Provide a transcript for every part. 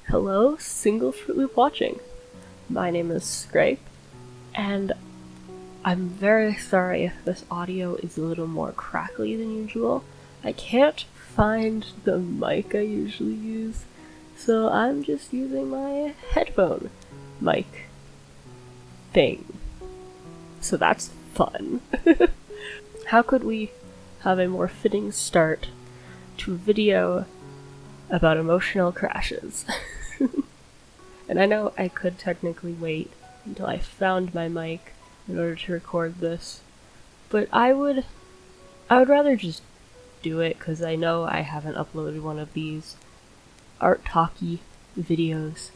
Hello, Single Fruit Loop watching. My name is Scrape, and I'm very sorry if this audio is a little more crackly than usual. I can't find the mic I usually use, so I'm just using my headphone mic thing. So that's fun. How could we have a more fitting start to a video about emotional crashes? And I know I could technically wait until I found my mic in order to record this, but I would rather just do it because I know I haven't uploaded one of these art talky videos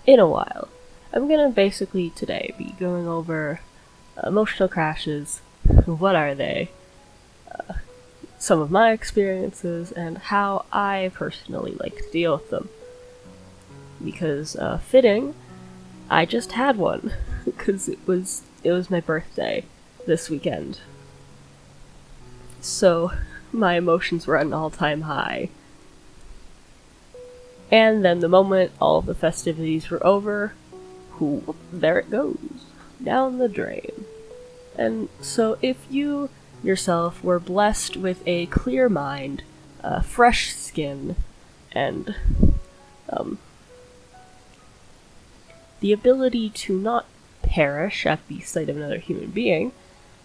in a while. I'm gonna basically today be going over emotional crashes, what are they, some of my experiences, and how I personally like to deal with them. Because fitting, I just had one because it was my birthday this weekend. So my emotions were at an all-time high. And then the moment all of the festivities were over, there it goes, down the drain. And so if you yourself were blessed with a clear mind, fresh skin, and the ability to not perish at the sight of another human being,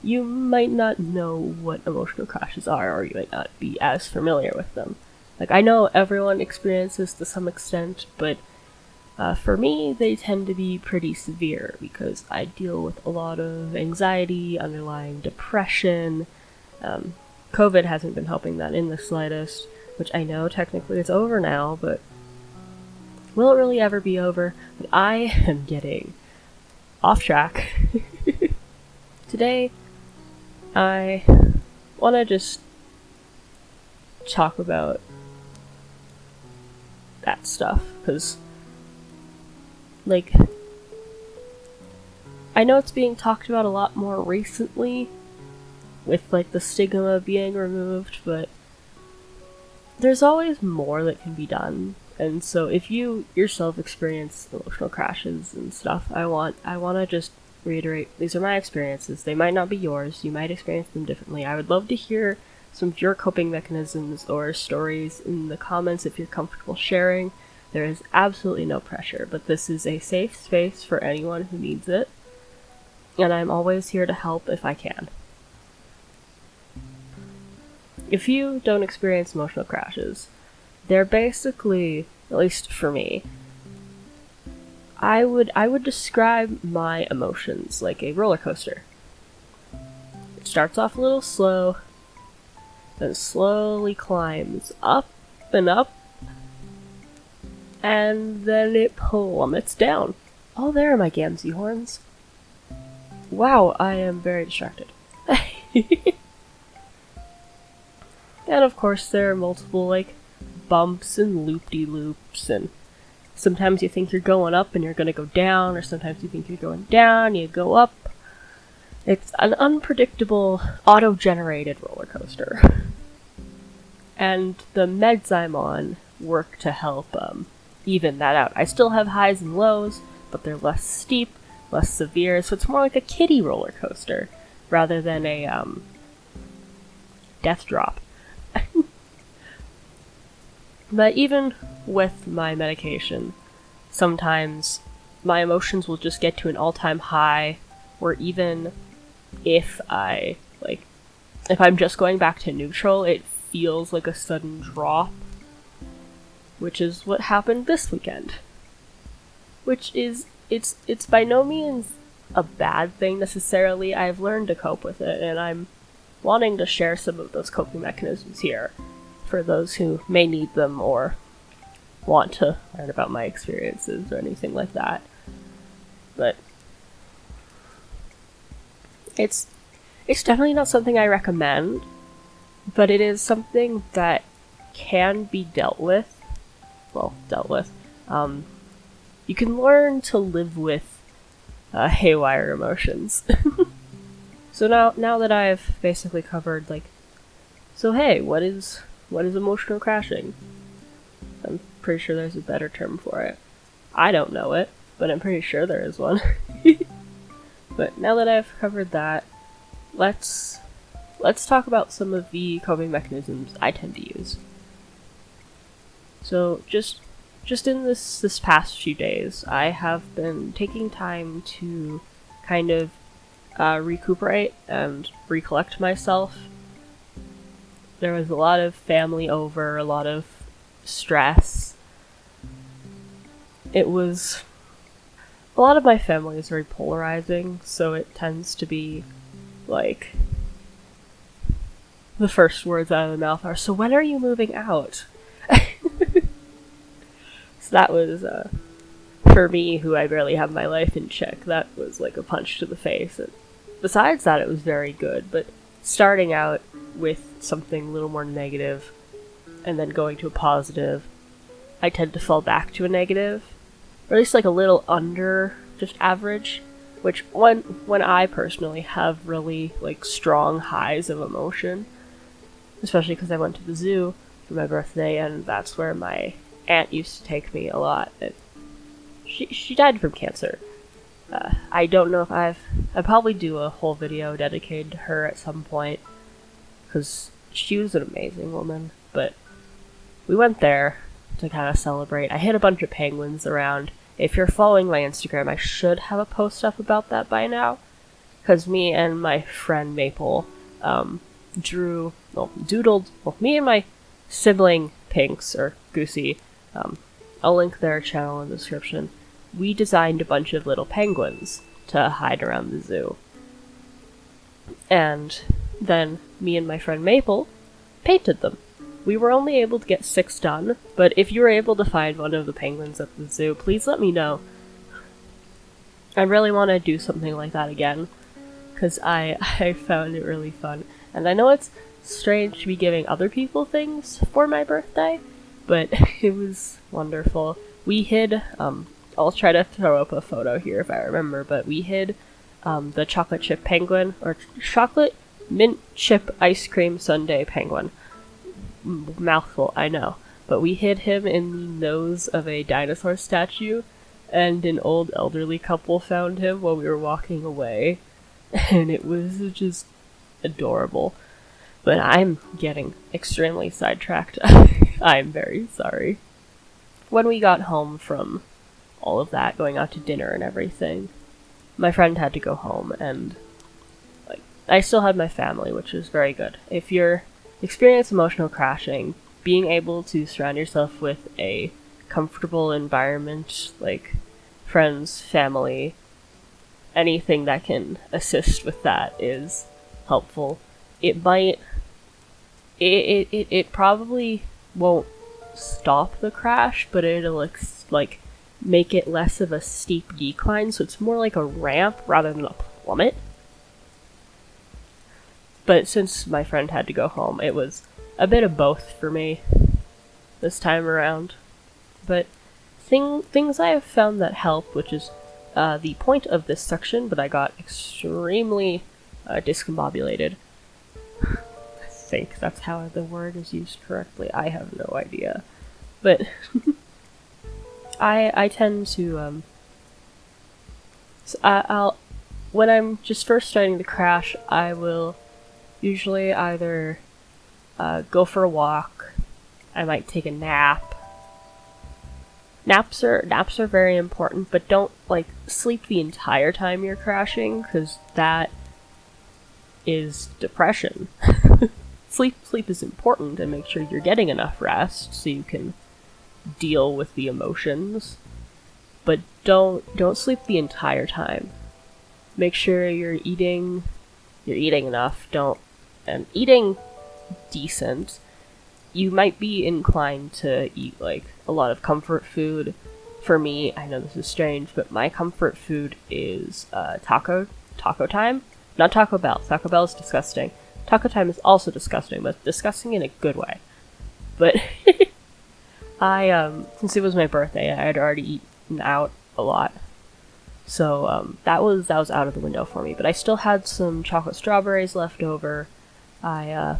you might not know what emotional crashes are, or you might not be as familiar with them. Like, I know everyone experiences to some extent, but for me, they tend to be pretty severe because I deal with a lot of anxiety, underlying depression. COVID hasn't been helping that in the slightest, which I know technically it's over now, but will it really ever be over? But I am getting off track. Today, I want to just talk about that stuff, because, like, I know it's being talked about a lot more recently, with, like, the stigma being removed, but there's always more that can be done. And so if you yourself experience emotional crashes and stuff, I want to just reiterate, these are my experiences. They might not be yours. You might experience them differently. I would love to hear some of your coping mechanisms or stories in the comments if you're comfortable sharing. There is absolutely no pressure, but this is a safe space for anyone who needs it. And I'm always here to help if I can. If you don't experience emotional crashes, they're basically, at least for me, I would describe my emotions like a roller coaster. It starts off a little slow, then slowly climbs up and up, and then it plummets down. Oh, there are my Gamsey horns. Wow, I am very distracted. And of course there are multiple, like, bumps and loop-de-loops, and sometimes you think you're going up and you're gonna go down, or sometimes you think you're going down, you go up. It's an unpredictable, auto-generated roller coaster. And the meds I'm on work to help even that out. I still have highs and lows, but they're less steep, less severe, so it's more like a kiddie roller coaster, rather than a death drop. But even with my medication, sometimes my emotions will just get to an all-time high, or even if I'm just going back to neutral, it feels like a sudden drop, which is what happened this weekend. Which is, it's by no means a bad thing necessarily. I've learned to cope with it, and I'm wanting to share some of those coping mechanisms here for those who may need them or want to learn about my experiences or anything like that. But it's definitely not something I recommend, but it is something that can be dealt with. You can learn to live with haywire emotions. So now that I've basically covered, like, so hey, what is emotional crashing? I'm pretty sure there's a better term for it. I don't know it, but I'm pretty sure there is one. But now that I've covered that, let's talk about some of the coping mechanisms I tend to use. So just in this past few days, I have been taking time to kind of recuperate and recollect myself. There was a lot of family over, a lot of stress. A lot of my family is very polarizing, so it tends to be like the first words out of the mouth are, "So when are you moving out?" So that was, for me, who I barely have my life in check, that was like a punch to the face. And besides that, it was very good, but starting out with something a little more negative and then going to a positive, I tend to fall back to a negative, or at least like a little under just average, which when I personally have really like strong highs of emotion, especially because I went to the zoo for my birthday, and that's where my aunt used to take me a lot. She died from cancer. I don't know if I'll probably do a whole video dedicated to her at some point, because she was an amazing woman. But we went there to kind of celebrate. I hit a bunch of penguins around. If you're following my Instagram, I should have a post up about that by now, because me and my friend Maple doodled. Well, me and my sibling Pinks, or Goosey, I'll link their channel in the description. We designed a bunch of little penguins to hide around the zoo. And then me and my friend Maple painted them. We were only able to get 6 done, but if you were able to find one of the penguins at the zoo, please let me know. I really want to do something like that again, because I found it really fun. And I know it's strange to be giving other people things for my birthday, but it was wonderful. We hid, I'll try to throw up a photo here if I remember, but we hid the chocolate chip penguin, or chocolate mint chip ice cream sundae penguin. Mouthful, I know. But we hid him in the nose of a dinosaur statue, and an old elderly couple found him while we were walking away, and it was just adorable. But I'm getting extremely sidetracked. I'm very sorry. When we got home from all of that, going out to dinner and everything, my friend had to go home, and I still had my family, which was very good. If you're experiencing emotional crashing, being able to surround yourself with a comfortable environment, like friends, family, anything that can assist with that is helpful. It probably won't stop the crash, but it'll like make it less of a steep decline, so it's more like a ramp rather than a plummet. But since my friend had to go home, it was a bit of both for me this time around. But things I have found that help, which is the point of this section, but I got extremely discombobulated. I think that's how the word is used correctly. I have no idea. But I tend to I'll when I'm just first starting to crash, I will usually either go for a walk. I might take a nap. Naps are very important, but don't sleep the entire time you're crashing, because that is depression. Sleep is important, and make sure you're getting enough rest so you can deal with the emotions. But don't sleep the entire time. Make sure you're eating enough. And eating decent. You might be inclined to eat a lot of comfort food. For me, I know this is strange, but my comfort food is taco time. Not Taco Bell. Taco Bell is disgusting. Taco time is also disgusting, but disgusting in a good way. But since it was my birthday, I had already eaten out a lot. So that was out of the window for me. But I still had some chocolate strawberries left over. I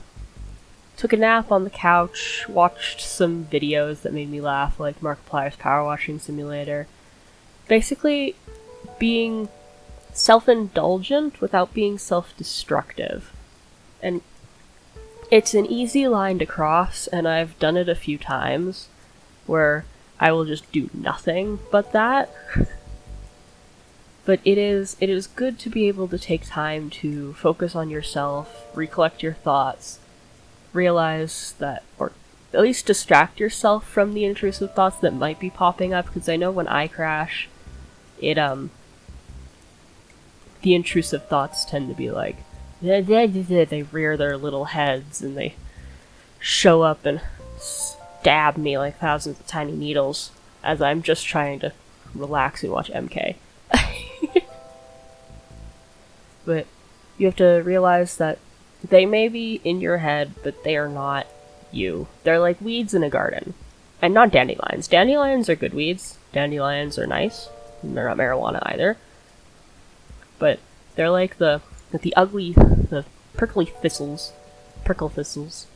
took a nap on the couch, watched some videos that made me laugh, like Markiplier's Power Washing Simulator. Basically, being self-indulgent without being self-destructive. And it's an easy line to cross, and I've done it a few times, where I will just do nothing but that. But it is good to be able to take time to focus on yourself, recollect your thoughts, realize that, or at least distract yourself from the intrusive thoughts that might be popping up, because I know when I crash, the intrusive thoughts tend to be like, they rear their little heads and they show up and stab me like thousands of tiny needles as I'm just trying to relax and watch MK. But you have to realize that they may be in your head, but they are not you. They're like weeds in a garden. And not dandelions. Dandelions are good weeds. Dandelions are nice. They're not marijuana either. But they're like the ugly, the prickly thistles. Prickle thistles.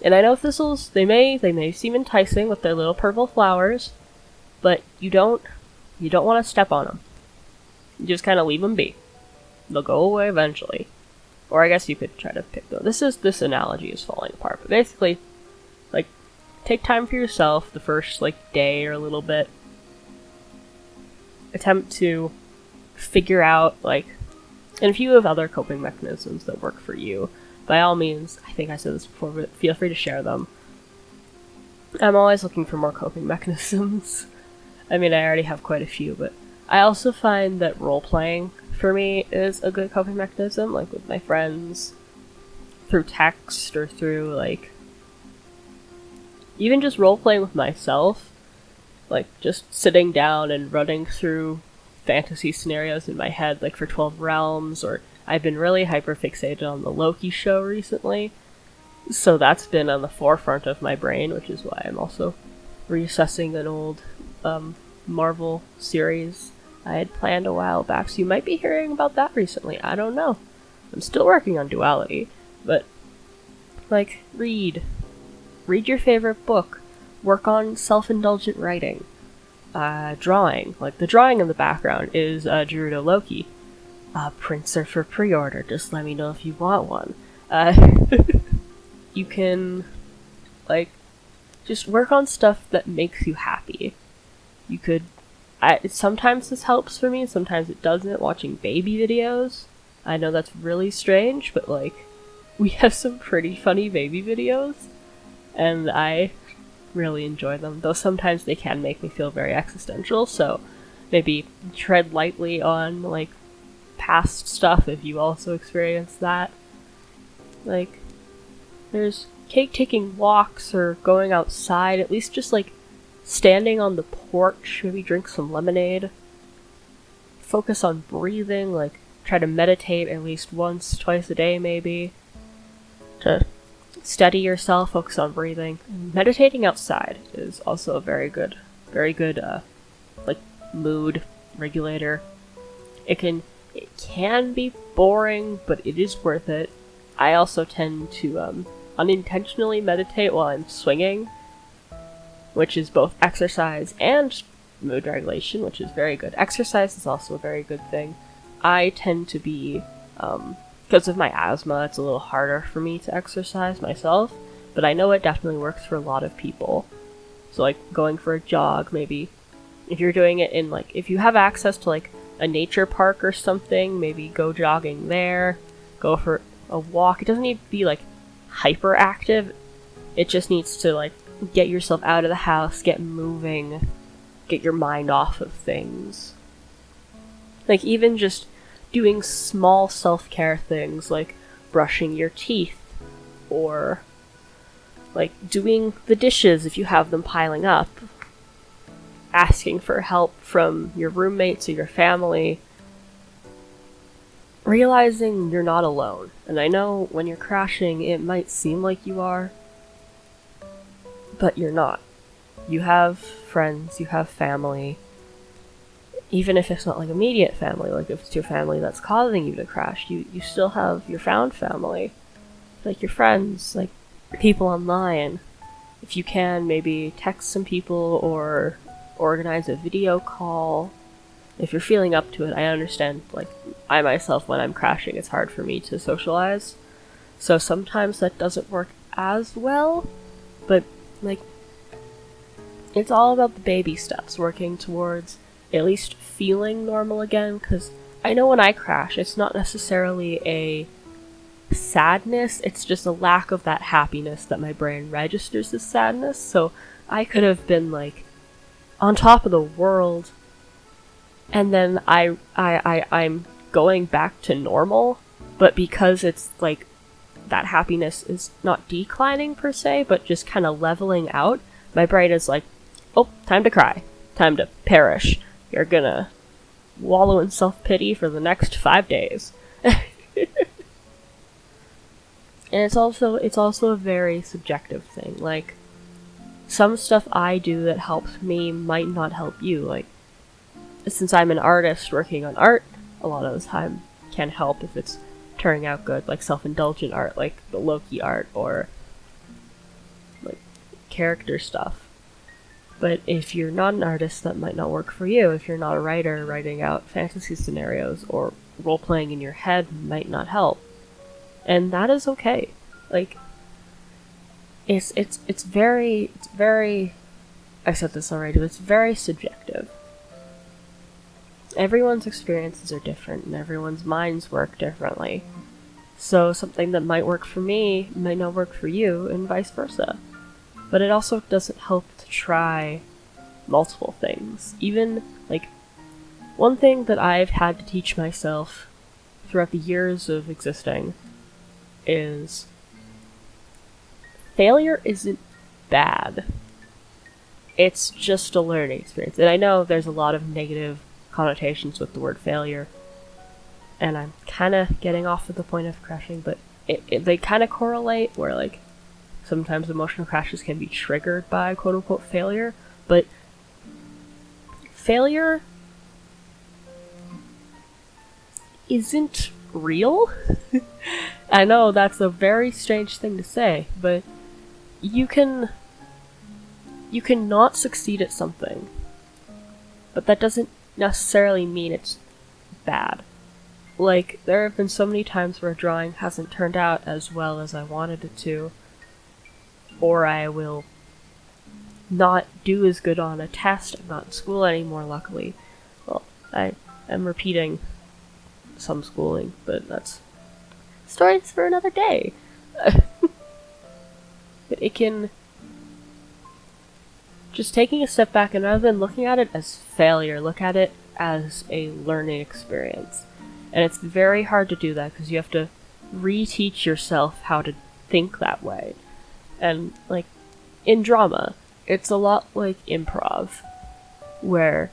And I know thistles, they may seem enticing with their little purple flowers, but you don't want to step on them. You just kind of leave them be. They'll go away eventually. Or I guess you could try to pick them. This analogy is falling apart, but basically, like, take time for yourself the first, like, day or a little bit. Attempt to figure out, like, and if you have other coping mechanisms that work for you, by all means, I think I said this before, but feel free to share them. I'm always looking for more coping mechanisms. I mean, I already have quite a few, but I also find that role-playing, for me, is a good coping mechanism, like with my friends, through text, or through, like, even just role-playing with myself, like, just sitting down and running through fantasy scenarios in my head, like for 12 Realms, or I've been really hyper-fixated on the Loki show recently, so that's been on the forefront of my brain, which is why I'm also reassessing an old Marvel series I had planned a while back, so you might be hearing about that recently, I don't know. I'm still working on Duality, but, like, read your favorite book, work on self-indulgent writing, drawing, like, the drawing in the background is Gerudo Loki. Prints are for pre-order, just let me know if you want one. You can, like, just work on stuff that makes you happy. You could, sometimes this helps for me, sometimes it doesn't, watching baby videos. I know that's really strange, but, like, we have some pretty funny baby videos, and I really enjoy them, though sometimes they can make me feel very existential, so maybe tread lightly on, like, past stuff if you also experience that. Like, there's taking walks or going outside, at least just, like, standing on the porch, maybe drink some lemonade. Focus on breathing, like, try to meditate at least once, twice a day maybe. To steady yourself, focus on breathing. Meditating outside is also a very good, like, mood regulator. It can be boring, but it is worth it. I also tend to unintentionally meditate while I'm swinging, which is both exercise and mood regulation, which is very good. Exercise is also a very good thing. I tend to be, because of my asthma, it's a little harder for me to exercise myself, but I know it definitely works for a lot of people. So, like, going for a jog, maybe, if you're doing it in, like, if you have access to, like, a nature park or something, maybe go jogging there, go for a walk. It doesn't need to be, like, hyperactive. It just needs to, like, get yourself out of the house, get moving, get your mind off of things. Like, even just doing small self-care things, like brushing your teeth, or, like, doing the dishes if you have them piling up, asking for help from your roommates or your family, realizing you're not alone. And I know when you're crashing, it might seem like you are, but you're not. You have friends, you have family, even if it's not, like, immediate family, like if it's your family that's causing you to crash, you still have your found family. like your friends, like people online. If you can, maybe text some people or organize a video call. If you're feeling up to it, I understand, like, I myself, when I'm crashing, it's hard for me to socialize. So sometimes that doesn't work as well, but, like, it's all about the baby steps, working towards at least feeling normal again, because I know when I crash, it's not necessarily a sadness, it's just a lack of that happiness that my brain registers as sadness. So I could have been, like, on top of the world, and then I'm going back to normal, but because it's, like, that happiness is not declining per se, but just kind of leveling out, my brain is like, oh, time to cry, time to perish. You're gonna wallow in self-pity for the next 5 days. And it's also a very subjective thing. Like, some stuff I do that helps me might not help you. Like, since I'm an artist working on art, a lot of the time can help if it's turning out good, like self-indulgent art, like the Loki art, or like character stuff. But if you're not an artist, that might not work for you. If you're not a writer, writing out fantasy scenarios or role-playing in your head might not help. And that is okay. Like, it's very, I said this already, but it's very subjective. Everyone's experiences are different, and everyone's minds work differently. So something that might work for me might not work for you, and vice versa. But it also doesn't help to try multiple things. Even, like, one thing that I've had to teach myself throughout the years of existing is failure isn't bad. It's just a learning experience. And I know there's a lot of negative connotations with the word failure, and I'm kind of getting off at the point of crashing, but they kind of correlate, where, like, sometimes emotional crashes can be triggered by quote-unquote failure, but failure isn't real. I know that's a very strange thing to say, but you can not succeed at something, but that doesn't necessarily mean it's bad. Like, there have been so many times where a drawing hasn't turned out as well as I wanted it to, or I will not do as good on a test. I'm not in school anymore, luckily. Well, I am repeating some schooling, but that's stories for another day. It can... Just taking a step back, and rather than looking at it as failure, look at it as a learning experience. And it's very hard to do that, because you have to reteach yourself how to think that way. And, like, in drama, it's a lot like improv, where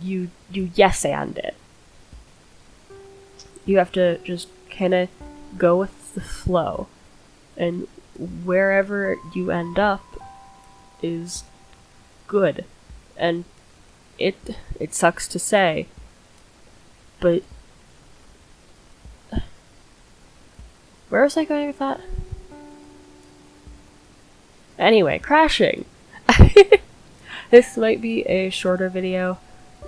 you yes and it. You have to just kind of go with the flow, and wherever you end up is good. And it sucks to say, but where was I going with that? Anyway, crashing. This might be a shorter video,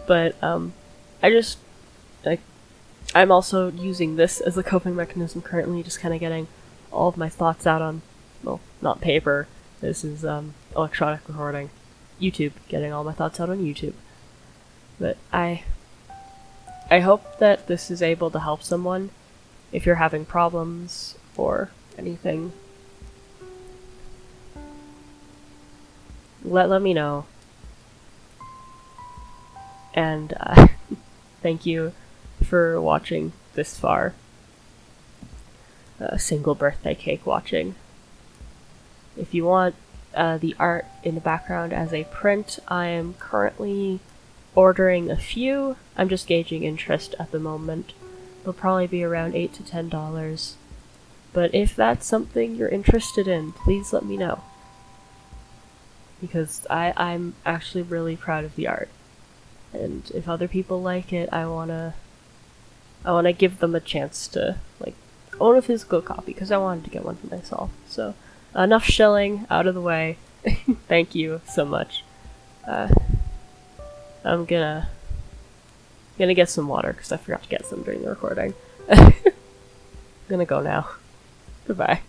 but I just, like, I'm also using this as a coping mechanism currently, just kind of getting all of my thoughts out on, well, not paper. This is electronic recording. YouTube, getting all my thoughts out on YouTube. But I hope that this is able to help someone if you're having problems or anything. Let me know. And thank you for watching this far. Single birthday cake watching. If you want the art in the background as a print, I am currently ordering a few. I'm just gauging interest at the moment. They'll probably be around $8 to $10. But if that's something you're interested in, please let me know. Because I'm actually really proud of the art. And if other people like it, I wanna give them a chance to, like, own a physical copy because I wanted to get one for myself. So enough shilling out of the way. Thank you so much. I'm gonna get some water because I forgot to get some during the recording. I'm gonna go now. Goodbye.